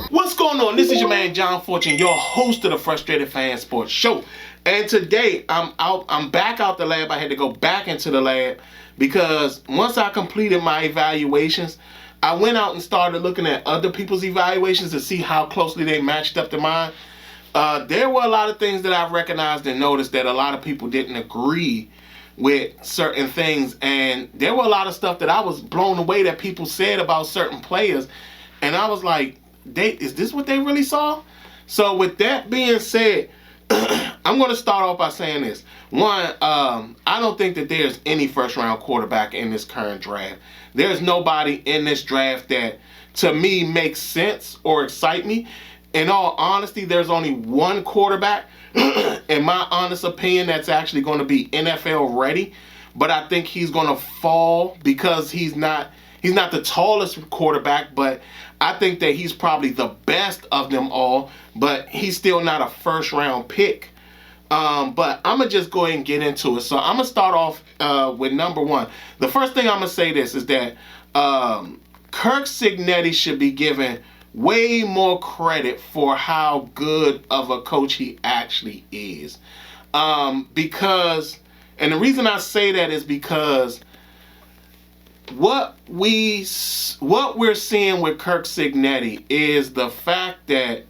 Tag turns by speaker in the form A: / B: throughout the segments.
A: What's going on? This is your man John Fortune, your host of the Frustrated Fan Sports Show. And today I'm back out the lab. I had to go back into the lab because once I completed my evaluations, I went out and started looking at other people's evaluations to see how closely they matched up to mine. There were a lot of things that I recognized and noticed that a lot of people didn't agree with certain things, and there were a lot of stuff that I was blown away that people said about certain players, and I was like, is this what they really saw? So with that being said, I'm going to start off by saying this. One, I don't think that there's any first-round quarterback in this current draft. There's nobody in this draft that, to me, makes sense or excite me. In all honesty, there's only one quarterback, in my honest opinion, that's actually going to be NFL ready. But I think he's going to fall because he's not the tallest quarterback, but I think that he's probably the best of them all, but he's still not a first-round pick. But I'm going to just go ahead and get into it. So I'm going to start off with number one. The first thing I'm going to say this is that Kirk Cignetti should be given way more credit for how good of a coach he actually is. Because, and the reason I say that is because what we're seeing with Kirk Cignetti is the fact that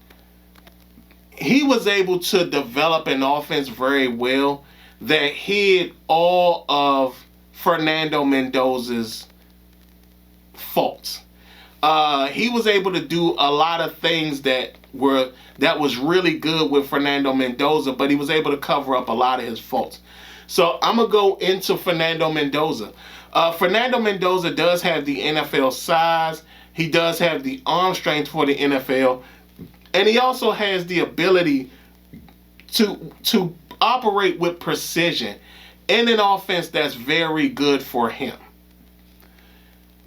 A: he was able to develop an offense very well that hid all of Fernando Mendoza's faults. He was able to do a lot of things that was really good with Fernando Mendoza, but he was able to cover up a lot of his faults. So I'm going to go into Fernando Mendoza. Fernando Mendoza does have the NFL size. He does have the arm strength for the NFL. And he also has the ability to operate with precision in an offense that's very good for him.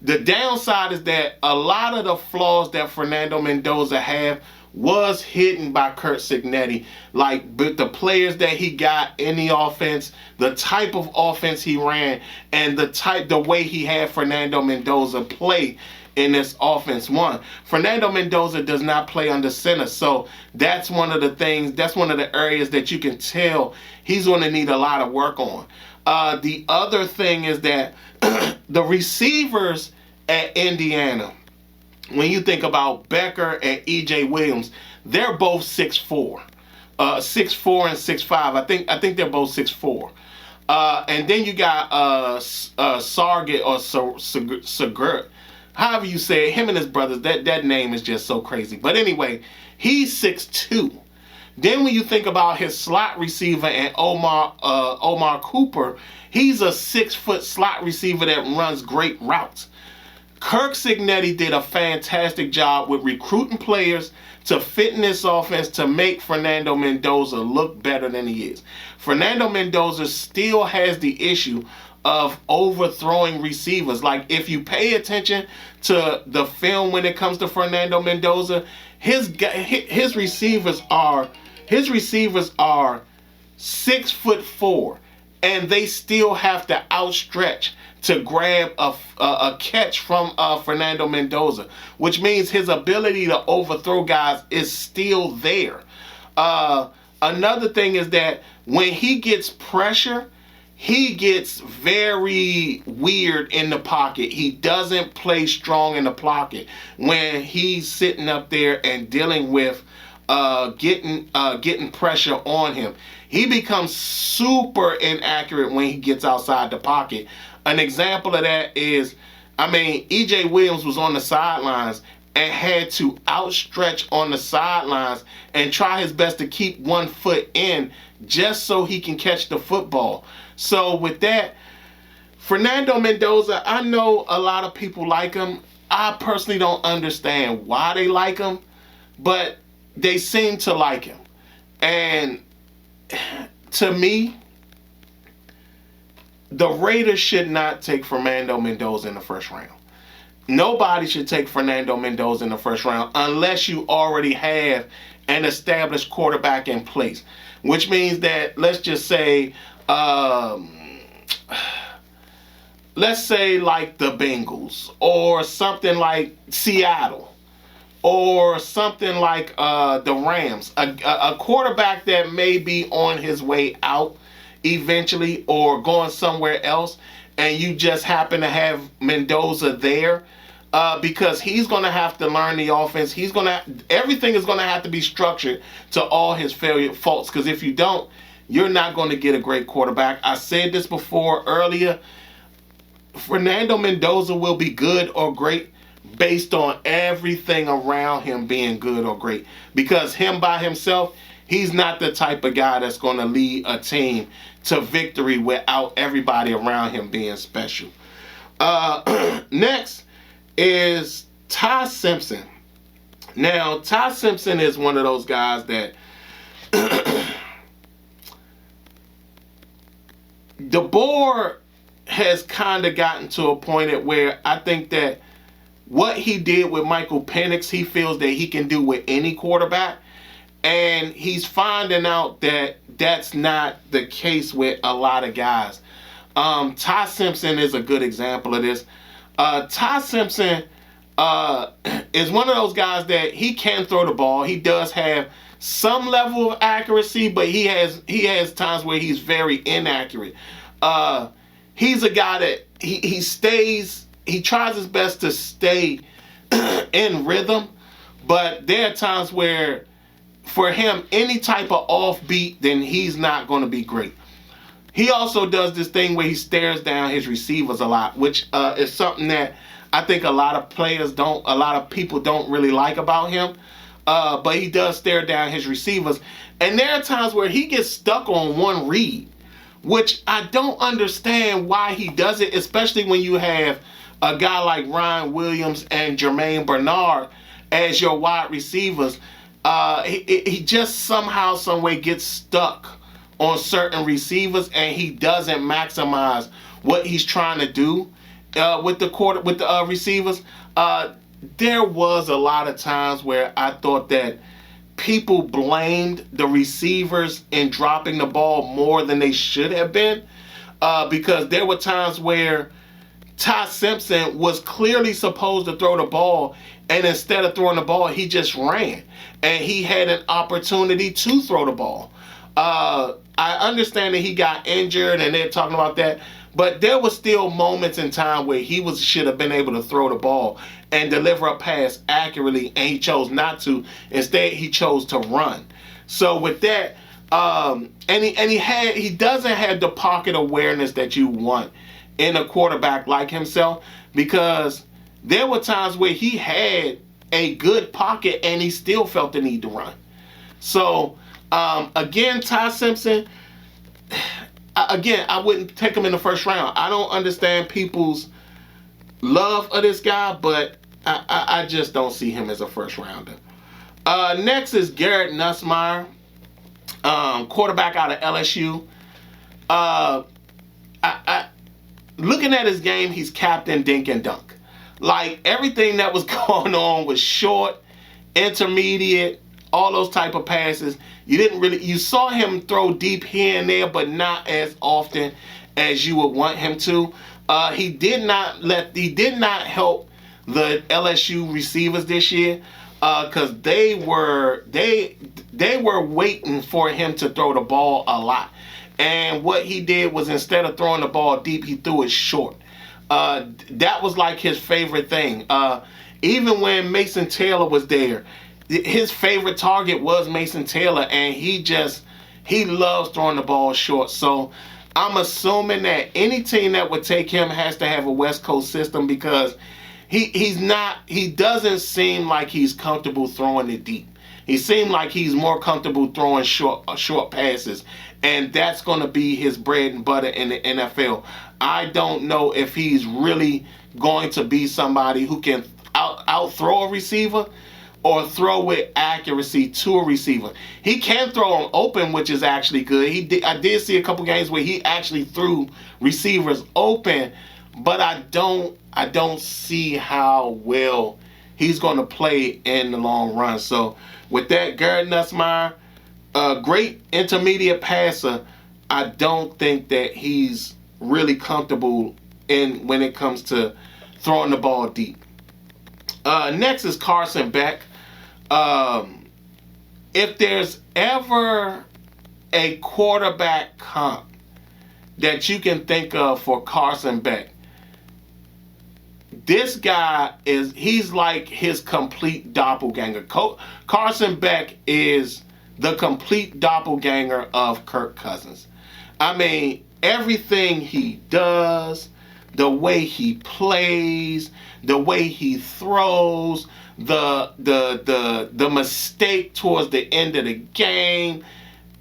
A: The downside is that a lot of the flaws that Fernando Mendoza have was hidden by Kirk Cignetti, like the players that he got in the offense, the type of offense he ran, and the way he had Fernando Mendoza play in this offense. One, Fernando Mendoza does not play under center, so that's one of the areas that you can tell he's going to need a lot of work on. The other thing is that the receivers at Indiana, when you think about Becker and E.J. Williams, they're both 6'4", 6'4" and 6'5". I think they're both 6'4". And then you got Sargent or Segert, however you say it. Him and his brothers, that name is just so crazy. But anyway, he's 6'2". Then when you think about his slot receiver and Omar Cooper, he's a 6-foot slot receiver that runs great routes. Kirk Cignetti did a fantastic job with recruiting players to fit in this offense to make Fernando Mendoza look better than he is. Fernando Mendoza still has the issue of overthrowing receivers. Like, if you pay attention to the film when it comes to Fernando Mendoza, his receivers are 6'4", and they still have to outstretch to grab a catch from Fernando Mendoza, which means his ability to overthrow guys is still there. Another thing is that when he gets pressure, he gets very weird in the pocket. He doesn't play strong in the pocket when he's sitting up there and dealing with getting pressure on him. He becomes super inaccurate when he gets outside the pocket. An example of that is, E.J. Williams was on the sidelines and had to outstretch on the sidelines and try his best to keep one foot in just so he can catch the football. So with that, Fernando Mendoza, I know a lot of people like him. I personally don't understand why they like him, but they seem to like him. And to me, the Raiders should not take Fernando Mendoza in the first round. Nobody should take Fernando Mendoza in the first round unless you already have an established quarterback in place. Which means that, let's just say, let's say like the Bengals or something like Seattle or something like the Rams. A quarterback that may be on his way out eventually or going somewhere else, and you just happen to have Mendoza there. Because he's going to have to learn the offense. Everything is going to have to be structured to all his faults. Because if you don't, you're not going to get a great quarterback. I said this before earlier. Fernando Mendoza will be good or great based on everything around him being good or great. Because him by himself, he's not the type of guy that's going to lead a team to victory without everybody around him being special. Next is Ty Simpson. Now, Ty Simpson is one of those guys that the board has kind of gotten to a point at where I think that what he did with Michael Penix, he feels that he can do with any quarterback. And he's finding out that that's not the case with a lot of guys. Ty Simpson is a good example of this. Ty Simpson is one of those guys that he can throw the ball. He does have some level of accuracy, but he has times where he's very inaccurate. He's a guy that he tries his best to stay in rhythm, but there are times where for him, any type of offbeat, then he's not going to be great. He also does this thing where he stares down his receivers a lot, which is something that I think a lot of people don't really like about him. But he does stare down his receivers. And there are times where he gets stuck on one read, which I don't understand why he does it, especially when you have a guy like Ryan Williams and Jermaine Bernard as your wide receivers. He just somehow, some way gets stuck on certain receivers, and he doesn't maximize what he's trying to do with the receivers. There was a lot of times where I thought that people blamed the receivers in dropping the ball more than they should have been, because there were times where Ty Simpson was clearly supposed to throw the ball, and instead of throwing the ball, he just ran, and he had an opportunity to throw the ball. I understand that he got injured and they're talking about that, but there was still moments in time where he should have been able to throw the ball and deliver a pass accurately, and he chose not to. Instead, he chose to run. So with that, he doesn't have the pocket awareness that you want in a quarterback like himself, because there were times where he had a good pocket and he still felt the need to run. So again, Ty Simpson, I wouldn't take him in the first round. I don't understand people's love of this guy, but I just don't see him as a first rounder. Next is Garrett Nussmeier, quarterback out of LSU. Looking at his game, he's Captain Dink and Dunk. Like, everything that was going on was short, intermediate, all those type of passes. You saw him throw deep here and there, but not as often as you would want him to. He did not help the LSU receivers this year, because they were waiting for him to throw the ball a lot. And what he did was, instead of throwing the ball deep, he threw it short. That was like his favorite thing. Even when Mason Taylor was there, his favorite target was Mason Taylor, and he loves throwing the ball short. So I'm assuming that any team that would take him has to have a West Coast system, because he doesn't seem like he's comfortable throwing it deep. He seemed like he's more comfortable throwing short passes, and that's going to be his bread and butter in the NFL. I don't know if he's really going to be somebody who can out throw a receiver, or throw with accuracy to a receiver. He can throw them open, which is actually good. I did see a couple games where he actually threw receivers open, but I don't see how well he's going to play in the long run. So with that, Garrett Nussmeier, a great intermediate passer, I don't think that he's really comfortable when it comes to throwing the ball deep. Next is Carson Beck. If there's ever a quarterback comp that you can think of for Carson Beck, this guy he's like his complete doppelganger. Carson Beck is the complete doppelganger of Kirk Cousins. I mean, everything he does, the way he plays, the way he throws, the mistake towards the end of the game,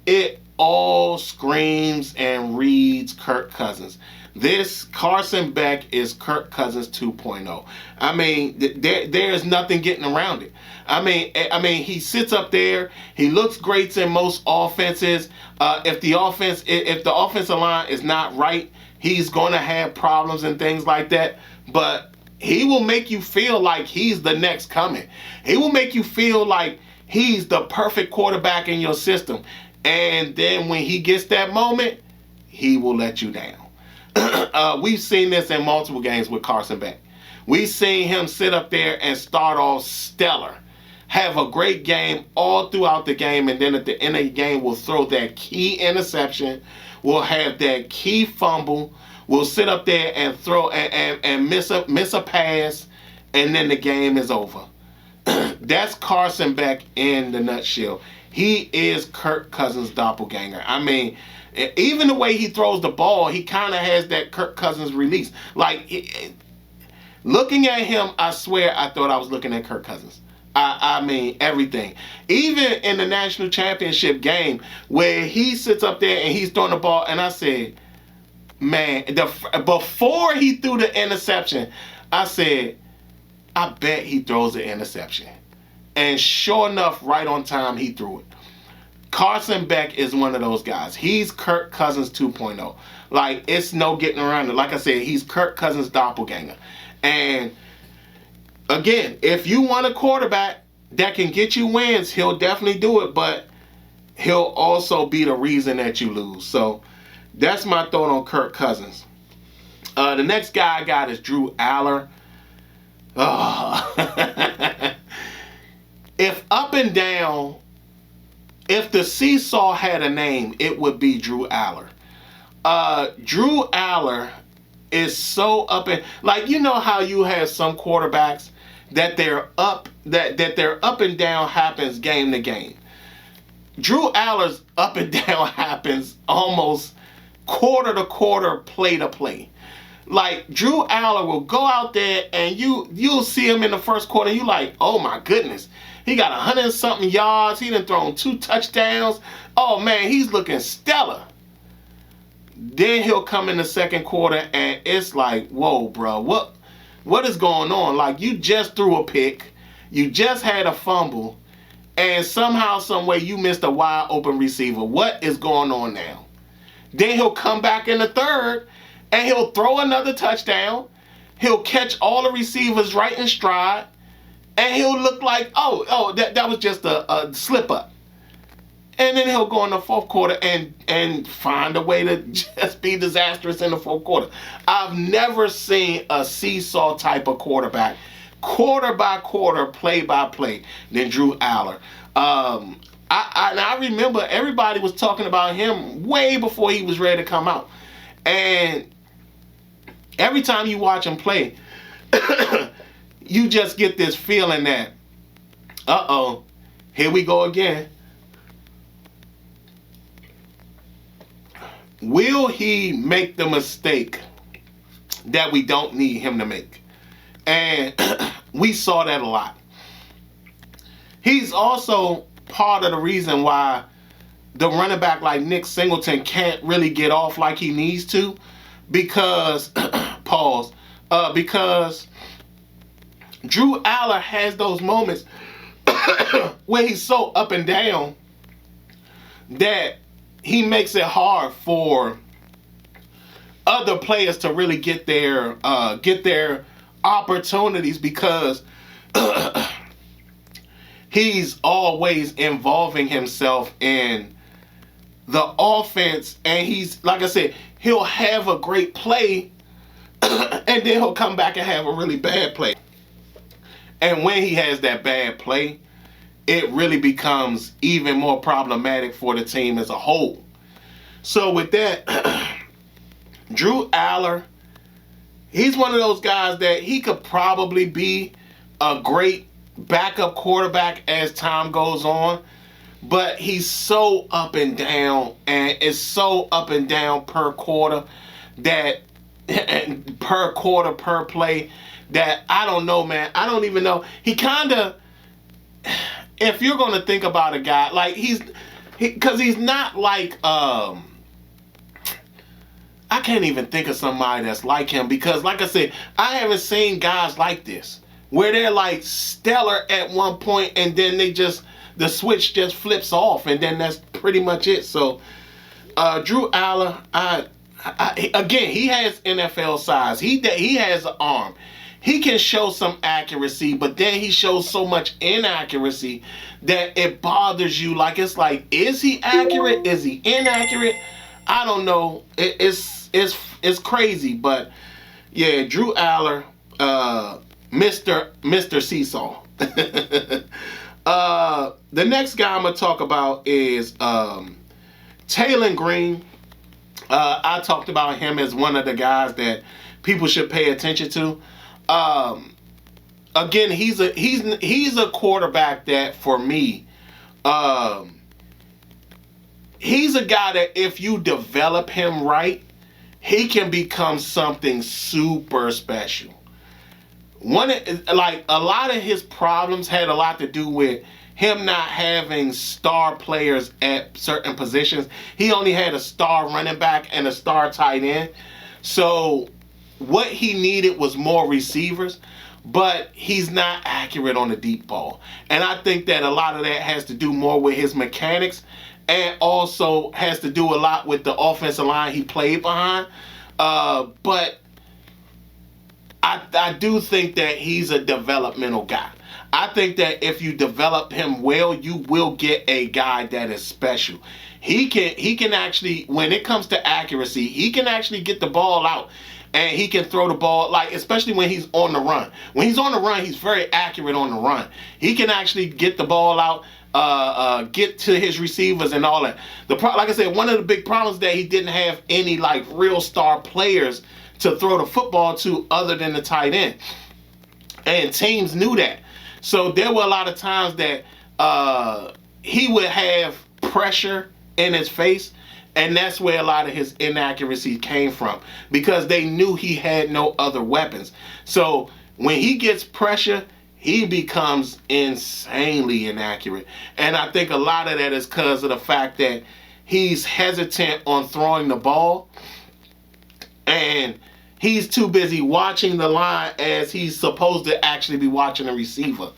A: it all screams and reads Kirk Cousins. This Carson Beck is Kirk Cousins 2.0. I mean, there is nothing getting around it. I mean, he sits up there. He looks great in most offenses. If the offensive line is not right, he's going to have problems and things like that. But he will make you feel like he's the next coming. He will make you feel like he's the perfect quarterback in your system. And then when he gets that moment, he will let you down. We've seen this in multiple games with Carson Beck. We've seen him sit up there and start off stellar, have a great game all throughout the game, and then at the end of the game will throw that key interception, will have that key fumble, will sit up there and throw and miss a pass, and then the game is over. That's Carson Beck in the nutshell. He is Kirk Cousins' doppelganger. I mean, even the way he throws the ball, he kind of has that Kirk Cousins release. Like, looking at him, I swear I thought I was looking at Kirk Cousins. I mean, everything. Even in the national championship game where he sits up there and he's throwing the ball, and I said, man, before he threw the interception, I said, I bet he throws the interception. And sure enough, right on time, he threw it. Carson Beck is one of those guys. He's Kirk Cousins 2.0. Like, it's no getting around it. Like I said, he's Kirk Cousins' doppelganger. And again, if you want a quarterback that can get you wins, he'll definitely do it, but he'll also be the reason that you lose. So that's my thought on Kirk Cousins. The next guy I got is Drew Aller. If up and down, if the seesaw had a name, it would be Drew Aller. Drew Aller is so up and, like, you know how you have some quarterbacks that their up and down happens game to game. Drew Aller's up and down happens almost quarter to quarter, play to play. Like, Drew Aller will go out there and you'll see him in the first quarter and you like, oh my goodness. He got 100-something yards. He done thrown 2 touchdowns. Oh man, he's looking stellar. Then he'll come in the second quarter and it's like, whoa, bro, what is going on? Like, you just threw a pick, you just had a fumble, and somehow, some way, you missed a wide open receiver. What is going on now? Then he'll come back in the third and he'll throw another touchdown. He'll catch all the receivers right in stride. And he'll look like, that was just a slip up. And then he'll go in the fourth quarter and find a way to just be disastrous in the fourth quarter. I've never seen a seesaw type of quarterback, quarter by quarter, play by play, than Drew Aller. I remember everybody was talking about him way before he was ready to come out. And every time you watch him play, you just get this feeling that, here we go again. Will he make the mistake that we don't need him to make? And we saw that a lot. He's also part of the reason why the running back like Nick Singleton can't really get off like he needs to, because, because Drew Aller has those moments when he's so up and down that he makes it hard for other players to really get their opportunities because he's always involving himself in the offense, and he's, like I said, he'll have a great play and then he'll come back and have a really bad play. And when he has that bad play, it really becomes even more problematic for the team as a whole. So with that, Drew Aller, he's one of those guys that he could probably be a great backup quarterback as time goes on, but he's so up and down, and it's so up and down per quarter that per play that I don't know, man. I don't even know. He kind of, if you're going to think about a guy, like because he's not like, I can't even think of somebody that's like him, because like I said, I haven't seen guys like this where they're like stellar at one point and then the switch just flips off and then that's pretty much it. So Drew Aller, again, he has NFL size. He has an arm. He can show some accuracy, but then he shows so much inaccuracy that it bothers you. Like, it's like, is he accurate? Is he inaccurate? I don't know. It's crazy, but yeah, Drew Aller, Mr. Seesaw. The next guy I'm gonna talk about is Taylor Green. I talked about him as one of the guys that people should pay attention to. Again, he's a quarterback that, for me, he's a guy that if you develop him right, he can become something super special. Like, a lot of his problems had a lot to do with him not having star players at certain positions. He only had a star running back and a star tight end. So what he needed was more receivers, but he's not accurate on the deep ball. And I think that a lot of that has to do more with his mechanics, and also has to do a lot with the offensive line he played behind. But I do think that he's a developmental guy. I think that if you develop him well, you will get a guy that is special. He can actually, when it comes to accuracy, he can actually get the ball out. And he can throw the ball, like, especially when he's on the run. When he's on the run, he's very accurate on the run. He can actually get the ball out, get to his receivers and all that. Like I said, one of the big problems that he didn't have any, like, real star players to throw the football to other than the tight end. And teams knew that. So there were a lot of times that he would have pressure in his face. And that's where a lot of his inaccuracy came from, because they knew he had no other weapons. So when he gets pressure, he becomes insanely inaccurate. And I think a lot of that is because of the fact that he's hesitant on throwing the ball, and he's too busy watching the line as he's supposed to actually be watching the receiver.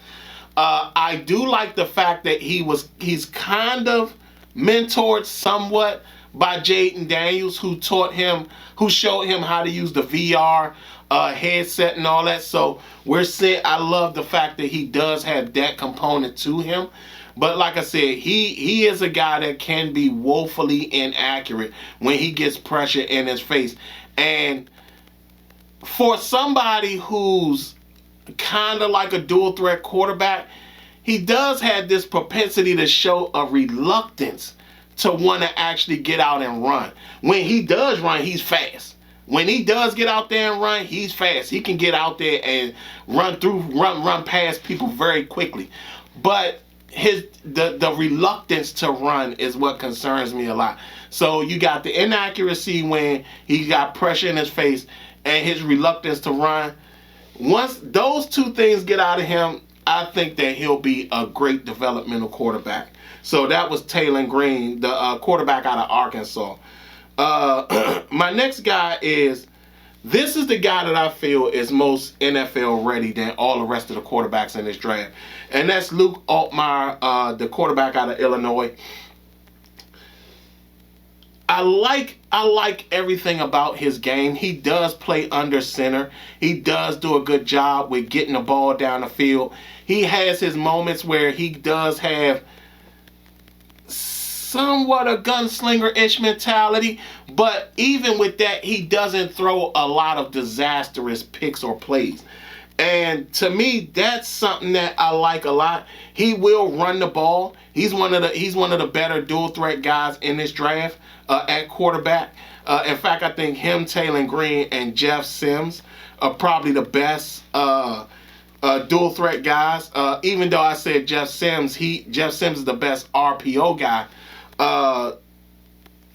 A: I do like the fact that he's kind of mentored somewhat by Jaden Daniels, who showed him how to use the VR headset and all that. So I love the fact that he does have that component to him. But like I said, he is a guy that can be woefully inaccurate when he gets pressure in his face. And for somebody who's kind of like a dual threat quarterback, he does have this propensity to show a reluctance to want to actually get out and run. When he does run, he's fast. When he does get out there and run, he's fast. He can get out there and run past people very quickly. But the reluctance to run is what concerns me a lot. So you got the inaccuracy when he got pressure in his face, and his reluctance to run. Once those two things get out of him, I think that he'll be a great developmental quarterback. So that was Taylor Green, the quarterback out of Arkansas. My next guy is This is the guy that I feel is most NFL ready than all the rest of the quarterbacks in this draft. And that's Luke Altmaier, the quarterback out of Illinois. I like everything about his game. He does play under center. He does do a good job with getting the ball down the field. He has his moments where he does have somewhat a gunslinger-ish mentality, but even with that, he doesn't throw a lot of disastrous picks or plays. And to me, that's something that I like a lot. He will run the ball. He's one of the better dual threat guys in this draft at quarterback. In fact, I think him, Taylor Green, and Jeff Sims are probably the best dual threat guys. Even though I said Jeff Sims is the best RPO guy.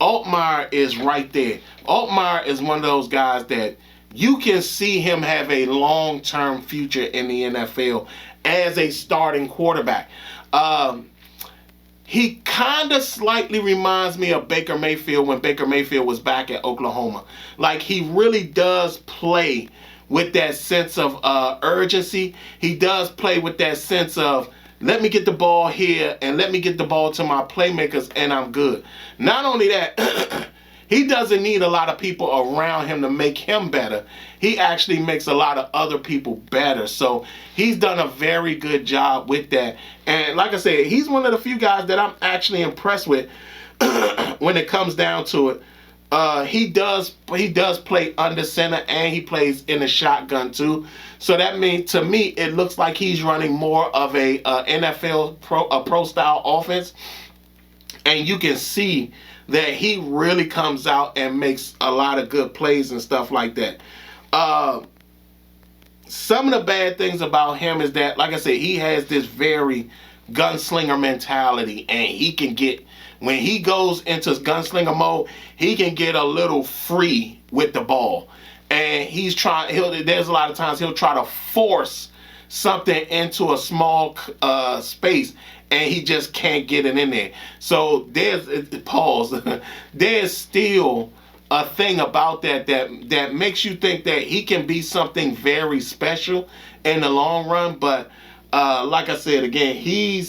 A: Altmaier is right there. Altmaier is one of those guys that you can see him have a long-term future in the NFL as a starting quarterback. He kind of slightly reminds me of Baker Mayfield when Baker Mayfield was back at Oklahoma. Like, he really does play with that sense of urgency. He does play with that sense of, let me get the ball here and let me get the ball to my playmakers and I'm good. Not only that, he doesn't need a lot of people around him to make him better. He actually makes a lot of other people better. So he's done a very good job with that. And like I said, he's one of the few guys that I'm actually impressed with when it comes down to it. He does play under center and he plays in the shotgun too. So that means, to me, it looks like he's running more of a NFL pro style offense. And you can see that he really comes out and makes a lot of good plays and stuff like that. Some of the bad things about him is that, like I said, he has this very gunslinger mentality, and he can get, when he goes into gunslinger mode, he can get a little free with the ball. And there's a lot of times he'll try to force something into a small space, and he just can't get it in there. So there's still a thing about that makes you think that he can be something very special in the long run. But like I said again, he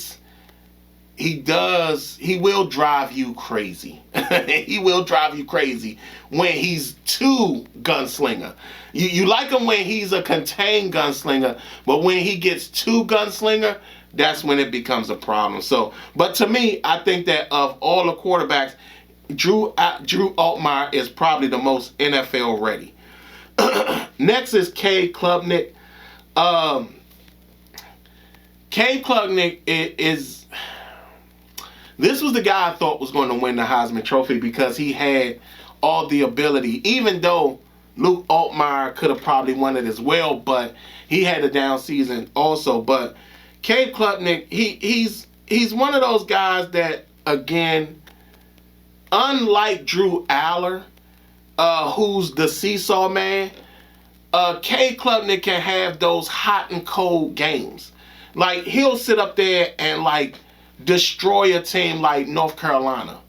A: will drive you crazy. He will drive you crazy when he's too gunslinger. You like him when he's a contained gunslinger, but when he gets too gunslinger, that's when it becomes a problem. So, but to me, I think that of all the quarterbacks, Drew Altmaier is probably the most NFL ready. Next is Cade Klubnik. Cade Klubnik is. This was the guy I thought was going to win the Heisman Trophy because he had all the ability, even though Luke Altmaier could have probably won it as well, but he had a down season also. But Cade Klubnik, he's one of those guys that, again, unlike Drew Aller, who's the seesaw man, Cade Klubnik can have those hot and cold games. Like, he'll sit up there and, like, destroy a team like North Carolina,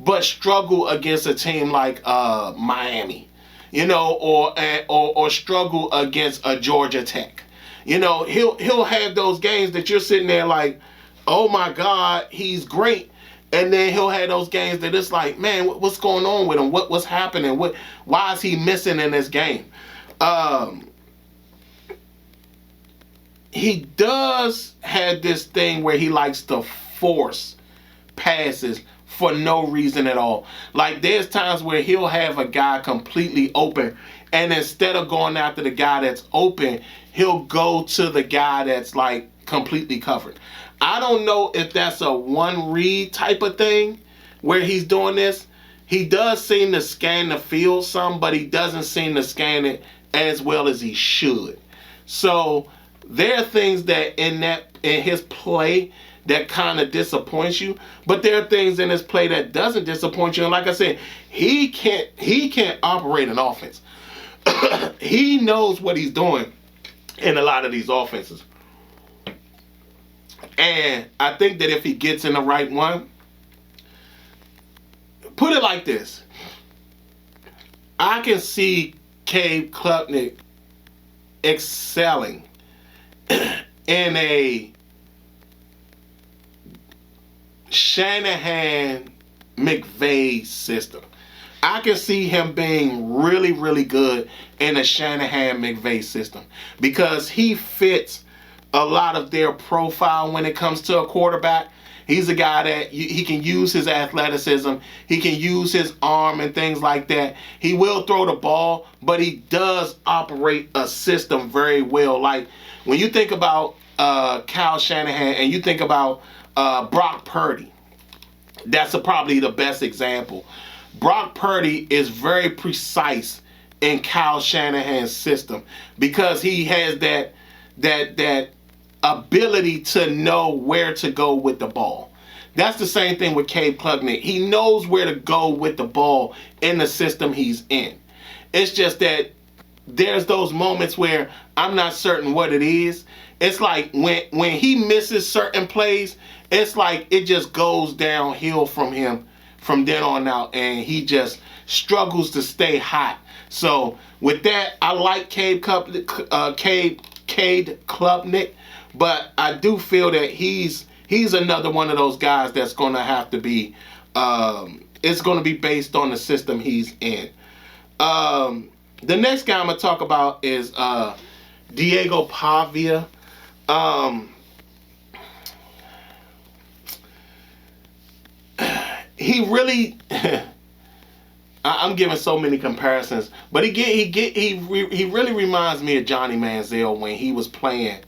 A: but struggle against a team like Miami, or struggle against a Georgia Tech. He'll have those games that you're sitting there like, oh my God, he's great. And then he'll have those games that it's like, man, what's going on with him? What's happening? Why is he missing in this game? He does have this thing where he likes to force passes for no reason at all. Like, there's times where he'll have a guy completely open, and instead of going after the guy that's open, he'll go to the guy that's like completely covered. I don't know if that's a one read type of thing where he's doing this. He does seem to scan the field some, but he doesn't seem to scan it as well as he should. So there are things that in his play that kind of disappoints you, but there are things in his play that doesn't disappoint you. And like I said, he can't operate an offense. He knows what he's doing in a lot of these offenses. And I think that if he gets in the right one, put it like this, I can see Cade Klubnik excelling in a Shanahan McVay system. I can see him being really, really good in a Shanahan McVay system because he fits a lot of their profile when it comes to a quarterback. He's a guy that he can use his athleticism. He can use his arm and things like that. He will throw the ball, but he does operate a system very well. Like when you think about Kyle Shanahan and you think about Brock Purdy, that's probably the best example. Brock Purdy is very precise in Kyle Shanahan's system because he has that ability to know where to go with the ball. That's the same thing with Cade Klubnik. He knows where to go with the ball in the system he's in. It's just that there's those moments where I'm not certain what it is. It's like when he misses certain plays, it's like it just goes downhill from him from then on out, and he just struggles to stay hot. So with that, I like Cade Klubnik, but I do feel that he's another one of those guys that's going to have to be. It's going to be based on the system he's in. The next guy I'm gonna talk about is Diego Pavia. He really, I'm giving so many comparisons, but he really reminds me of Johnny Manziel when he was playing,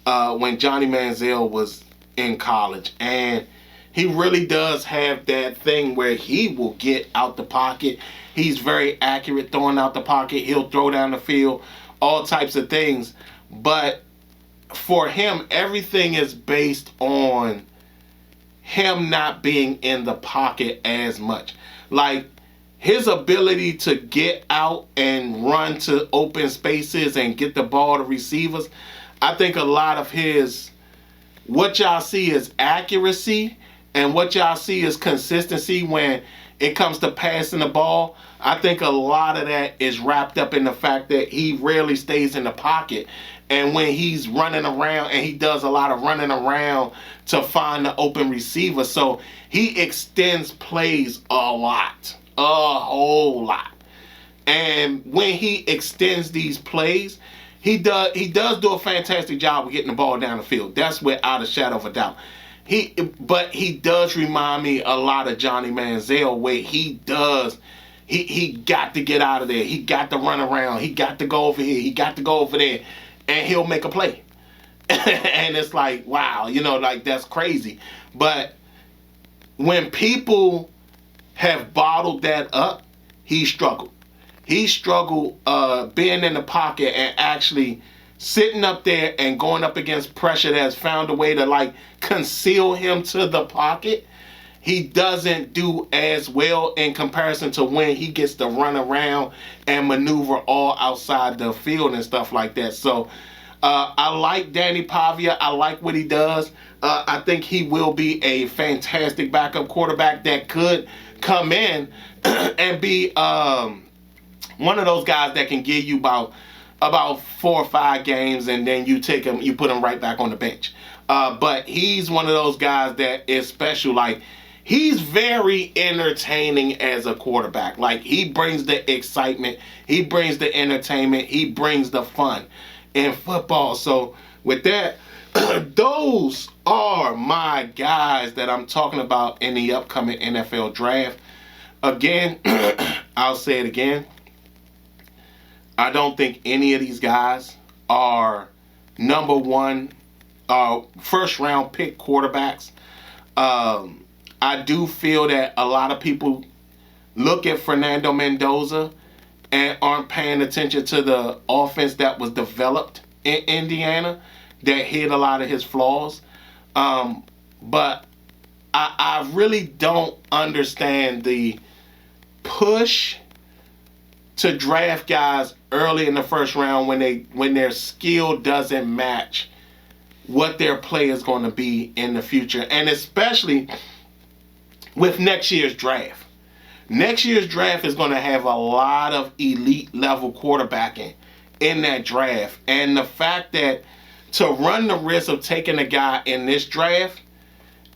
A: when Johnny Manziel was in college, and he really does have that thing where he will get out the pocket. He's very accurate throwing out the pocket. He'll throw down the field, all types of things, but for him, everything is based on him not being in the pocket as much. Like his ability to get out and run to open spaces and get the ball to receivers, I think a lot of what y'all see is accuracy and what y'all see is consistency when it comes to passing the ball. I think a lot of that is wrapped up in the fact that he rarely stays in the pocket. And when he's running around, and he does a lot of running around to find the open receiver. So he extends plays a lot, a whole lot. And when he extends these plays, he does do a fantastic job of getting the ball down the field. That's without a shadow of a doubt. But he does remind me a lot of Johnny Manziel, where he got to get out of there. He got to run around. He got to go over here. He got to go over there. And he'll make a play. And it's like, wow, like that's crazy. But when people have bottled that up, he struggled. He struggled being in the pocket and actually sitting up there and going up against pressure that has found a way to like conceal him to the pocket. He doesn't do as well in comparison to when he gets to run around and maneuver all outside the field and stuff like that. So I like Danny Pavia. I like what he does. I think he will be a fantastic backup quarterback that could come in and be one of those guys that can give you about 4 or 5 games, and then you put him right back on the bench. But he's one of those guys that is special. Like, he's very entertaining as a quarterback. Like, he brings the excitement. He brings the entertainment. He brings the fun in football. So, with that, those are my guys that I'm talking about in the upcoming NFL draft. Again, I'll say it again. I don't think any of these guys are number one, first-round pick quarterbacks. I do feel that a lot of people look at Fernando Mendoza and aren't paying attention to the offense that was developed in Indiana that hid a lot of his flaws. But I really don't understand the push to draft guys early in the first round when their skill doesn't match what their play is going to be in the future, and especially with next year's draft. Next year's draft is going to have a lot of elite level quarterbacking in that draft. And the fact that to run the risk of taking a guy in this draft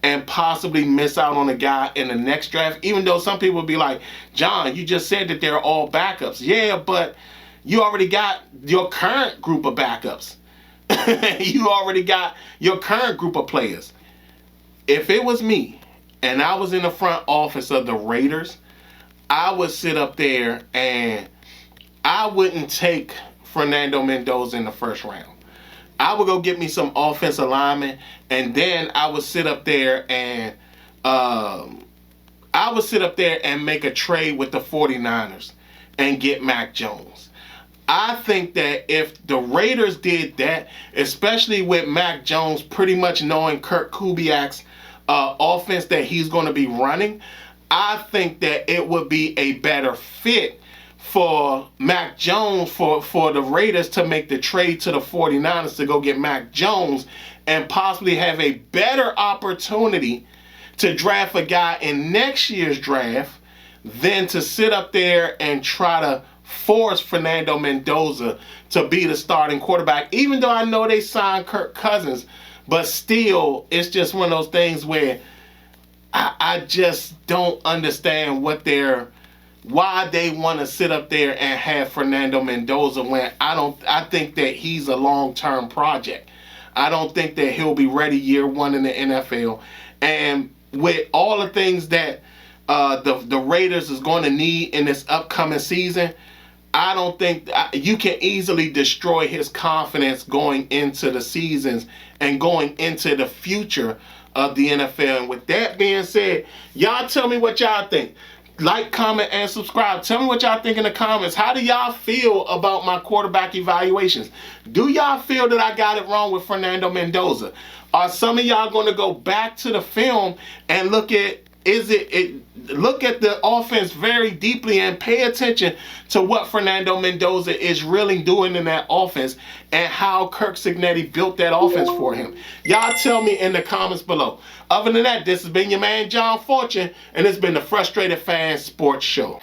A: and possibly miss out on a guy in the next draft, even though some people would be like, John, you just said that they're all backups. Yeah, but you already got your current group of backups. You already got your current group of players. If it was me and I was in the front office of the Raiders, I would sit up there and I wouldn't take Fernando Mendoza in the first round. I would go get me some offensive linemen, and then I would sit up there and make a trade with the 49ers and get Mac Jones. I think that if the Raiders did that, especially with Mac Jones pretty much knowing Kurt Kubiak's offense that he's going to be running, I think that it would be a better fit for Mac Jones, for the Raiders to make the trade to the 49ers to go get Mac Jones and possibly have a better opportunity to draft a guy in next year's draft than to sit up there and try to force Fernando Mendoza to be the starting quarterback. Even though I know they signed Kirk Cousins, but still, it's just one of those things where I just don't understand why they want to sit up there and have Fernando Mendoza when I think that he's a long-term project. I don't think that he'll be ready year one in the NFL. And with all the things that the Raiders is going to need in this upcoming season, I don't think you can easily destroy his confidence going into the seasons and going into the future of the NFL. And with that being said, y'all tell me what y'all think. Like, comment, and subscribe. Tell me what y'all think in the comments. How do y'all feel about my quarterback evaluations? Do y'all feel that I got it wrong with Fernando Mendoza? Are some of y'all going to go back to the film and look at the offense very deeply and pay attention to what Fernando Mendoza is really doing in that offense and how Kirk Cignetti built that offense for him? Y'all tell me in the comments below. Other than that, this has been your man John Fortune, and it's been the Frustrated Fan Sports Show.